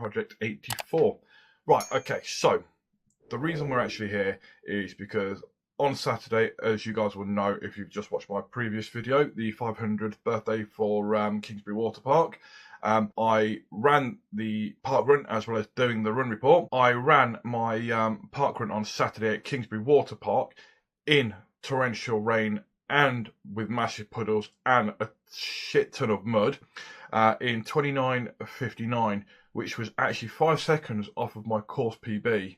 Project 84. Right, okay, so the reason we're actually here is because on Saturday, as you guys will know if you've just watched my previous video, the 500th birthday for Kingsbury Water Park, I ran the parkrun as well as doing the run report. I ran my parkrun on Saturday at Kingsbury Water Park in torrential rain and with massive puddles and a shit ton of mud in 29:59, which was actually 5 seconds off of my course PB.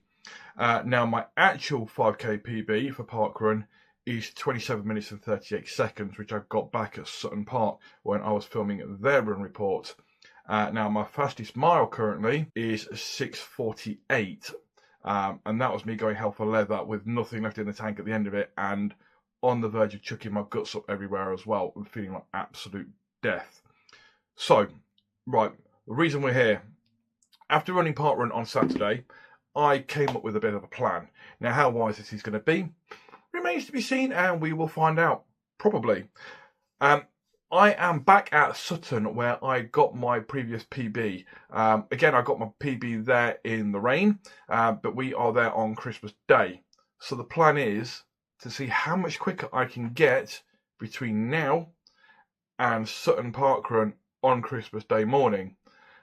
Now my actual 5k PB for parkrun is 27 minutes and 38 seconds, which I got back at Sutton Park when I was filming their run report. Now my fastest mile currently is 6:48, and that was me going hell for leather with nothing left in the tank at the end of it, and on the verge of chucking my guts up everywhere as well and feeling like absolute death. So, right, the reason we're here, after running parkrun on Saturday, I came up with a bit of a plan. Now, how wise this is going to be remains to be seen, and we will find out, probably. I am back at Sutton where I got my previous PB. Again, I got my PB there in the rain, but we are there on Christmas Day. So the plan is to see how much quicker I can get between now and Sutton Parkrun on Christmas Day morning.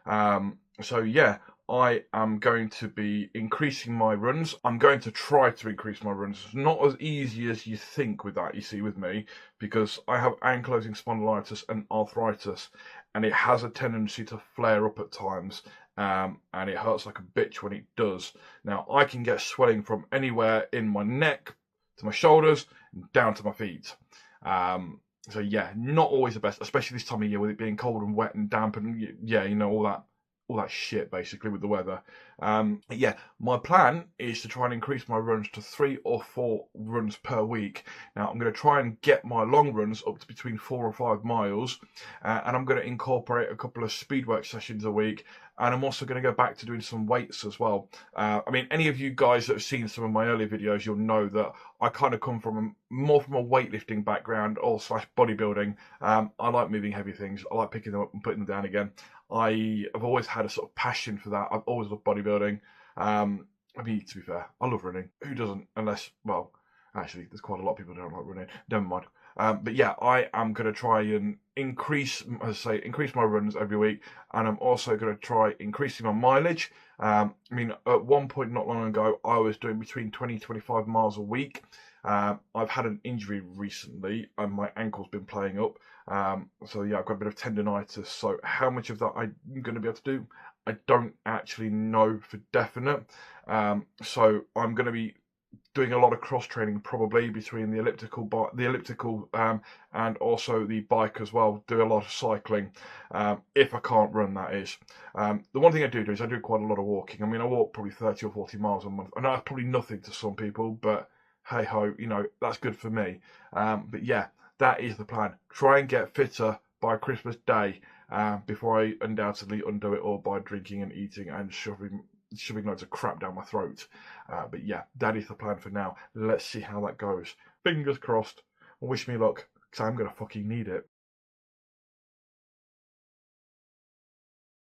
So yeah, I am going to be increasing my runs. I'm going to try to increase my runs. It's not as easy as you think with that, you see, with me, because I have ankylosing spondylitis and arthritis, and it has a tendency to flare up at times, and it hurts like a bitch when it does. Now, I can get swelling from anywhere in my neck to my shoulders and down to my feet. So yeah, not always the best, especially this time of year with it being cold and wet and damp and yeah, you know, all that shit basically with the weather. Yeah, my plan is to try and increase my runs to 3 or 4 runs per week. Now I'm going to try and get my long runs up to between 4 or 5 miles, and I'm going to incorporate a couple of speedwork sessions a week, and I'm also going to go back to doing some weights as well. I mean, any of you guys that have seen some of my earlier videos, you'll know that I kind of come from more from a weightlifting background or / bodybuilding. I like moving heavy things. I like picking them up and putting them down again. I have always had a sort of passion for that. I've always loved bodybuilding. I mean, to be fair, I love running. Who doesn't? Unless, well, actually, there's quite a lot of people who don't like running. Never mind. But yeah, I am going to try and increase my runs every week, and I'm also going to try increasing my mileage. I mean, at one point not long ago, I was doing between 20 and 25 miles a week. I've had an injury recently, and my ankle's been playing up. So yeah, I've got a bit of tendonitis. So how much of that I'm going to be able to do, I don't actually know for definite. So I'm going to be doing a lot of cross training probably between the elliptical and also the bike as well. Do a lot of cycling if I can't run, that is. The one thing I do is I do quite a lot of walking. I mean, I walk probably 30 or 40 miles a month. I know that's probably nothing to some people, but hey ho, you know, that's good for me. But yeah, that is the plan. Try and get fitter by Christmas Day before I undoubtedly undo it all by drinking and eating and shoving loads of crap down my throat. But yeah, that is the plan for now. Let's see how that goes. Fingers crossed. Wish me luck, because I'm going to fucking need it.